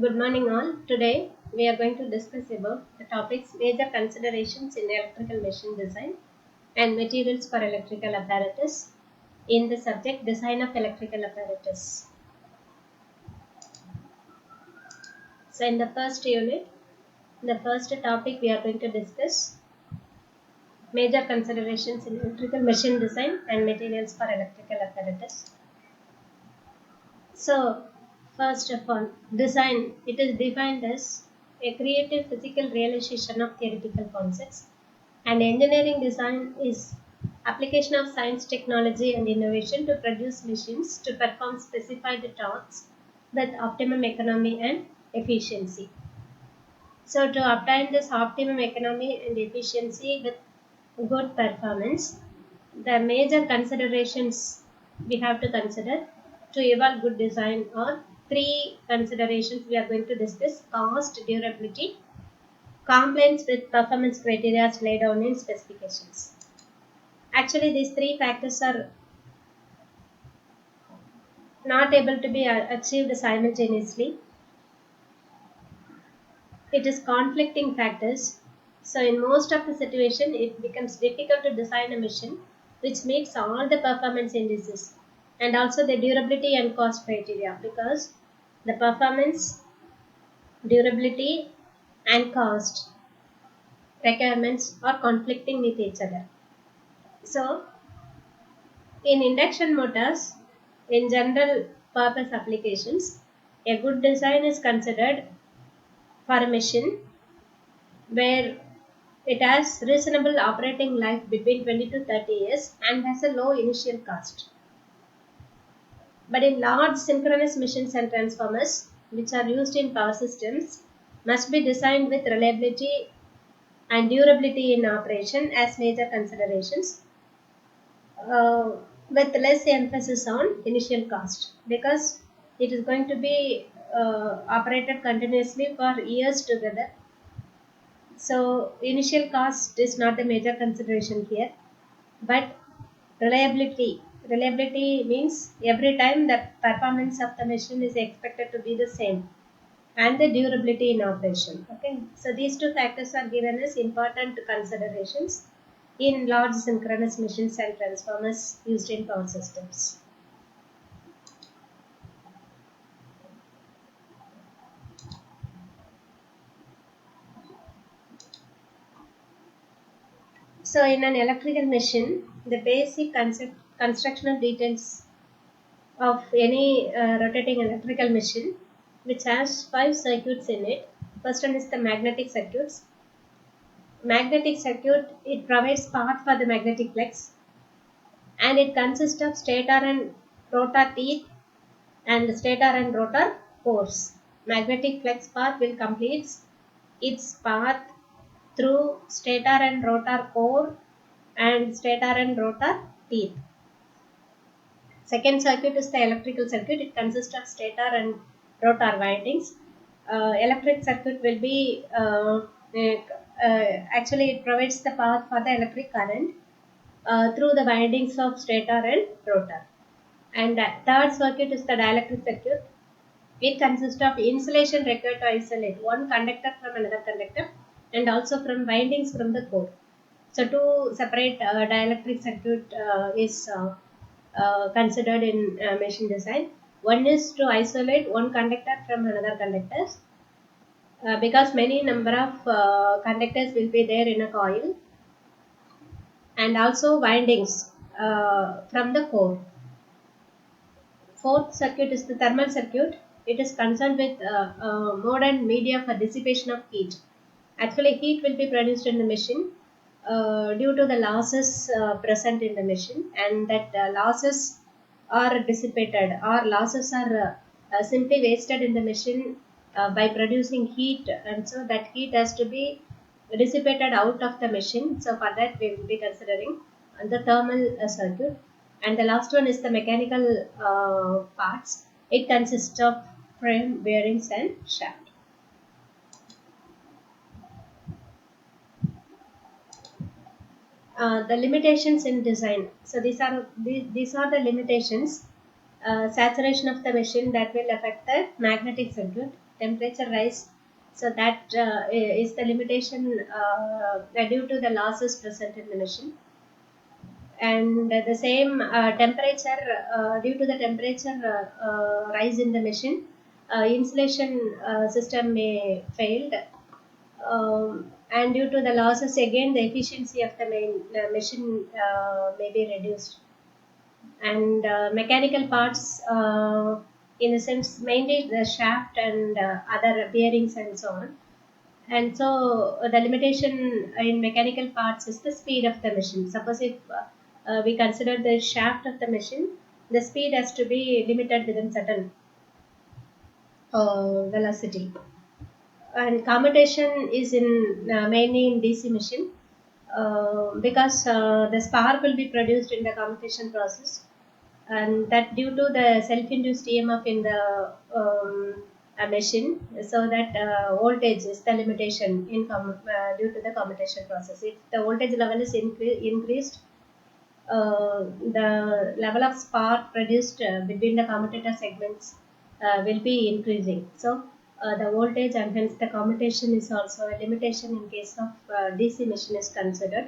Good morning all. Today we are going to discuss about the topics major considerations in electrical machine design and materials for electrical apparatus in the subject design of electrical apparatus. So in the first unit, the first topic we are going to discuss major considerations in electrical machine design and materials for electrical apparatus. So, first of all, design. It is defined as a creative physical realization of theoretical concepts, and engineering design is application of science, technology, and innovation to produce machines to perform specified tasks with optimum economy and efficiency. So, to obtain this optimum economy and efficiency with good performance, the major considerations we have to consider to evolve good design are three considerations we are going to discuss: cost, durability, compliance with performance criteria laid down in specifications. Actually, these three factors are not able to be achieved simultaneously. It is conflicting factors. So in most of the situation, it becomes difficult to design a machine which meets all the performance indices and also the durability and cost criteria, because the performance, durability, and cost requirements are conflicting with each other. So in induction motors, in general purpose applications, a good design is considered for a machine where it has reasonable operating life between 20 to 30 years and has a low initial cost. But in large synchronous machines and transformers, which are used in power systems, must be designed with reliability and durability in operation as major considerations, uh, with less emphasis on initial cost, because it is going to be operated continuously for years together. So initial cost is not a major consideration here, but reliability. Reliability means every time the performance of the machine is expected to be the same, and the durability in operation. Okay, so these two factors are given as important considerations in large synchronous machines and transformers used in power systems. So in an electrical machine, the basic constructional details of any rotating electrical machine, which has five circuits in it. First one is the magnetic circuits. Magnetic circuit, it provides path for the magnetic flex, and it consists of stator and rotor teeth and stator and rotor cores. Magnetic flex path will complete its path through stator and rotor core and stator and rotor teeth. Second circuit is the electrical circuit. It consists of stator and rotor windings. Electric circuit will be actually it provides the path for the electric current through the windings of stator and rotor. And third circuit is the dielectric circuit. It consists of insulation required to isolate one conductor from another conductor and also from windings from the core. So two separate dielectric circuit is considered in machine design. One is to isolate one conductor from another conductor, because many number of conductors will be there in a coil, and also windings from the core. Fourth circuit is the thermal circuit. It is concerned with modern media for dissipation of heat. Actually, heat will be produced in the machine due to the losses present in the machine, and that losses are dissipated, or losses are simply wasted in the machine by producing heat, and so that heat has to be dissipated out of the machine. So for that we will be considering the thermal circuit. And the last one is the mechanical parts. It consists of frame, bearings, and shaft. The limitations in design. So these are the limitations. Saturation of the machine, that will affect the magnetic circuit. temperature rise. So that is the limitation due to the losses present in the machine. And the same temperature, due to the temperature rise in the machine, insulation system may failed, and due to the losses again the efficiency of the machine may be reduced. And mechanical parts, in a sense, mainly the shaft and other bearings and so on. And so the limitation in mechanical parts is the speed of the machine. Suppose if we consider the shaft of the machine, the speed has to be limited within certain velocity. And commutation is in mainly in DC machine, because the spark will be produced in the commutation process, and that due to the self-induced EMF in the machine, so that voltage is the limitation in due to the commutation process. If the voltage level is increased, the level of spark produced between the commutator segments will be increasing. So the voltage and hence the commutation is also a limitation in case of DC machine is considered.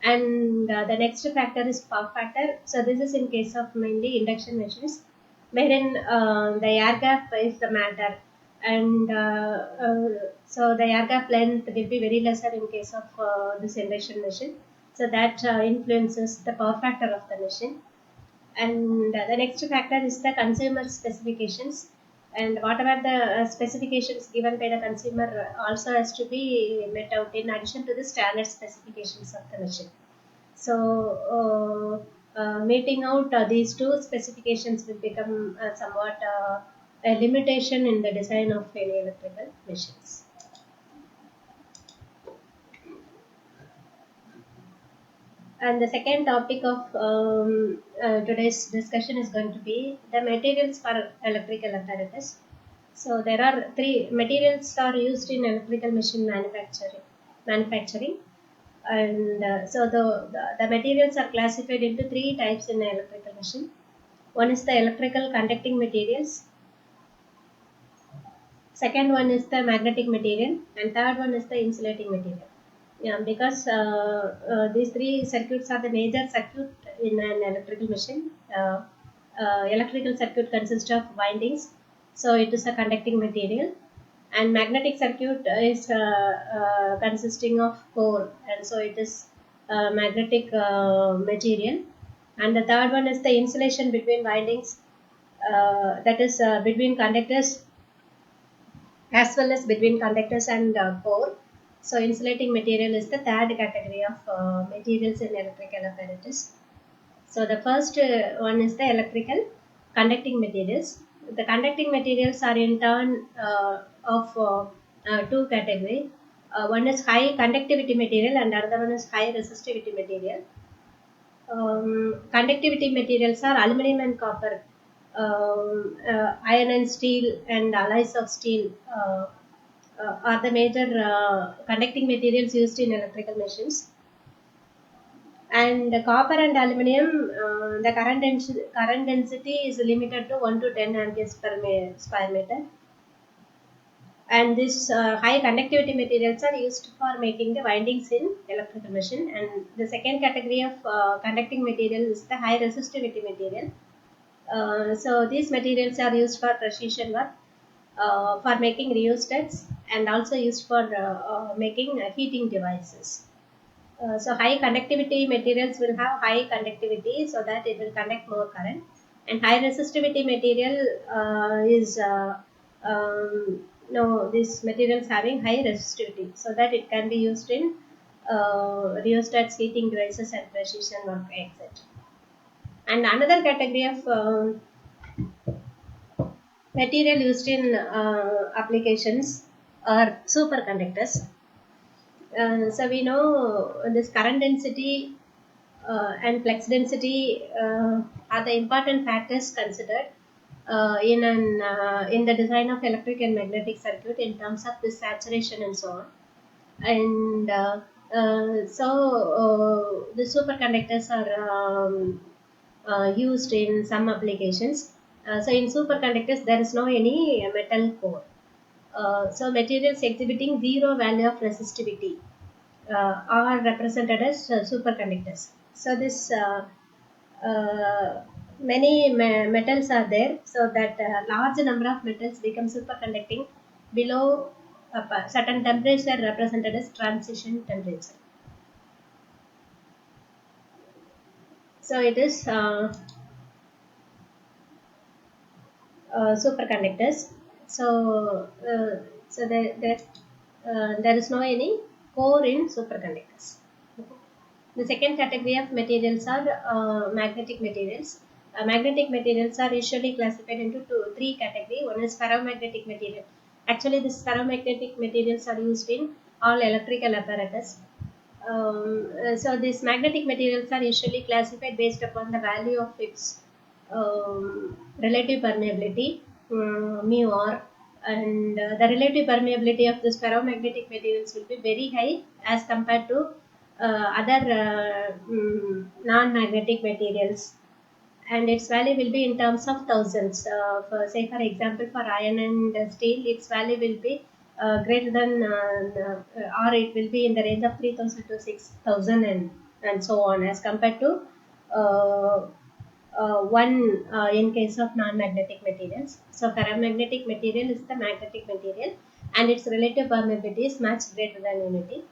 And the next factor is power factor. So this is in case of mainly induction machines, wherein the air gap is the matter, and so the air gap length will be very lesser in case of this induction machine. So that influences the power factor of the machine. And the next factor is the consumer specifications, and whatever the specifications given by the consumer also has to be met out in addition to the standard specifications of the machine. So meeting out these two specifications will become somewhat a limitation in the design of any electrical machines. And the second topic of today's discussion is going to be the materials for electrical apparatus. So there are three materials are used in electrical machine manufacturing, and so the materials are classified into three types in electrical machine. One is the electrical conducting materials, second one is the magnetic material, and third one is the insulating material. Yeah, because these three circuits are the major circuit in an electrical machine. Electrical circuit consists of windings, so it is a conducting material, and magnetic circuit is consisting of core, and so it is magnetic material. And the third one is the insulation between windings, that is between conductors as well as between conductors and core. So insulating material is the third category of materials in electrical apparatus. So the first one is the electrical conducting materials. The conducting materials are in turn of two categories. One is high conductivity material and another one is high resistivity material. Conductivity materials are aluminum and copper, iron and steel, and alloys of steel are the major conducting materials used in electrical machines. And the copper and aluminum, the current density is limited to 1 to 10 amperes per square meter. And these high conductivity materials are used for making the windings in electrical machine. And the second category of conducting material is the high resistivity material. So these materials are used for precision work, for making rheostats, and also used for making heating devices. So high conductivity materials will have high conductivity so that it will conduct more current, and high resistivity material is no, these materials having high resistivity so that it can be used in rheostats, heating devices, and precision work, etc. And another category of material used in applications are superconductors. So we know this current density and flux density are the important factors considered in the design of electric and magnetic circuit in terms of the saturation and so on. And so the superconductors are used in some applications. So in superconductors there is no any metal core. So materials exhibiting zero value of resistivity are represented as superconductors. So this many metals are there, so that large number of metals become superconducting below a certain temperature represented as transition temperature. So it is superconductors. So there is no any core in superconductors. The second category of materials are magnetic materials. Magnetic materials are usually classified into three categories. One is ferromagnetic material. Actually, these ferromagnetic materials are used in all electrical apparatus. So these magnetic materials are usually classified based upon the value of its relative permeability, mu r, and the relative permeability of this ferromagnetic materials will be very high as compared to other non-magnetic materials, and its value will be in terms of thousands. Say for example, for iron and steel, its value will be greater than or it will be in the range of 3000 to 6000 and so on, as compared to uh, one in case of non-magnetic materials. So ferromagnetic material is the magnetic material, and its relative permeability is much greater than unity,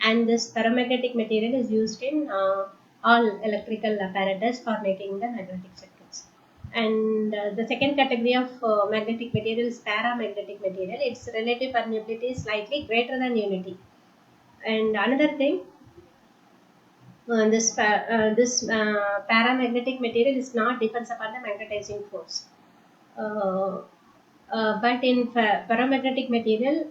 and this ferromagnetic material is used in all electrical apparatus for making the magnetic circuits. And the second category of magnetic material is paramagnetic material. Its relative permeability is slightly greater than unity. And another thing, this paramagnetic material is not depends upon the magnetizing force. Uh, but in paramagnetic material,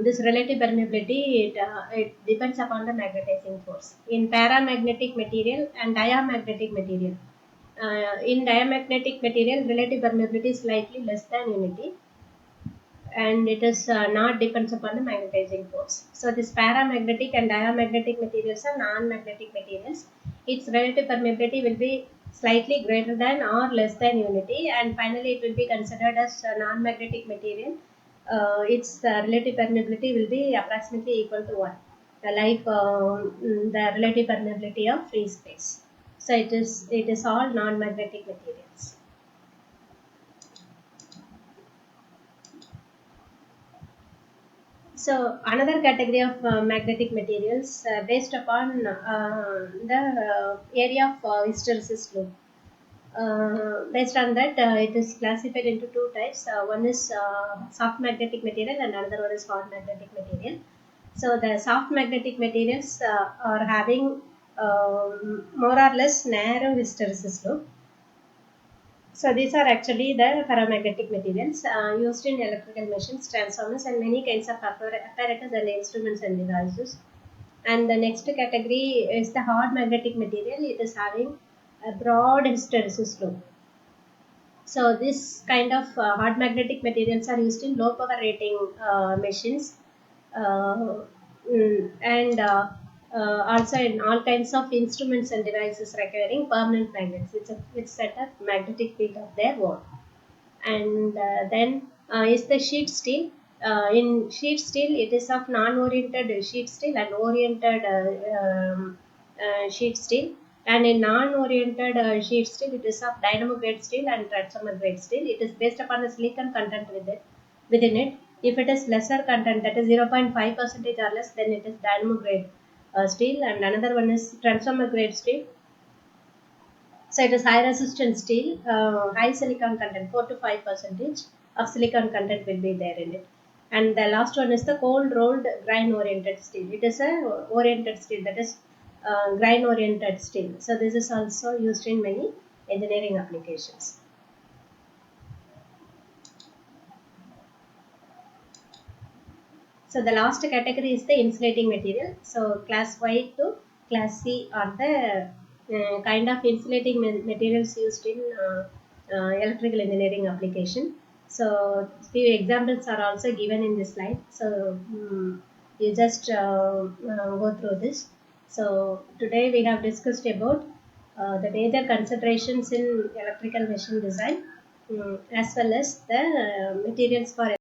this relative permeability, it depends upon the magnetizing force. In paramagnetic material and diamagnetic material, in diamagnetic material, relative permeability is slightly less than unity, and it is not depends upon the magnetizing force. So this paramagnetic and diamagnetic materials are non-magnetic materials. Its relative permeability will be slightly greater than or less than unity, and finally it will be considered as a non-magnetic material. Its relative permeability will be approximately equal to 1, like the relative permeability of free space. So it is all non-magnetic materials. So another category of magnetic materials based upon the area of hysteresis loop. Based on that, it is classified into two types. One is soft magnetic material, and another one is hard magnetic material. So the soft magnetic materials are having more or less narrow hysteresis loop. So these are actually the paramagnetic materials used in electrical machines, transformers, and many kinds of apparatus and instruments and devices. And the next category is the hard magnetic material. It is having a broad hysteresis loop. So this kind of hard magnetic materials are used in low power rating machines, uh, and also in all kinds of instruments and devices requiring permanent magnets. It's set a magnetic field of their own. And then is the sheet steel. In sheet steel, it is of non-oriented sheet steel and oriented sheet steel. And in non-oriented sheet steel, it is of dynamo grade steel and transformer grade steel. It is based upon the silicon content within it. If it is lesser content, that is 0.5% or less, then it is dynamo grade steel. And another one is transformer grade steel. So it is high resistance steel, high silicon content, 4 to 5 percentage of silicon content will be there in it. And the last one is the cold rolled grind oriented steel. It is a oriented steel, that is grind oriented steel. So this is also used in many engineering applications. So the last category is the insulating material. So class Y to class C are the kind of insulating materials used in electrical engineering application. So few examples are also given in this slide. So you just go through this. So today we have discussed about the major considerations in electrical machine design, as well as the materials for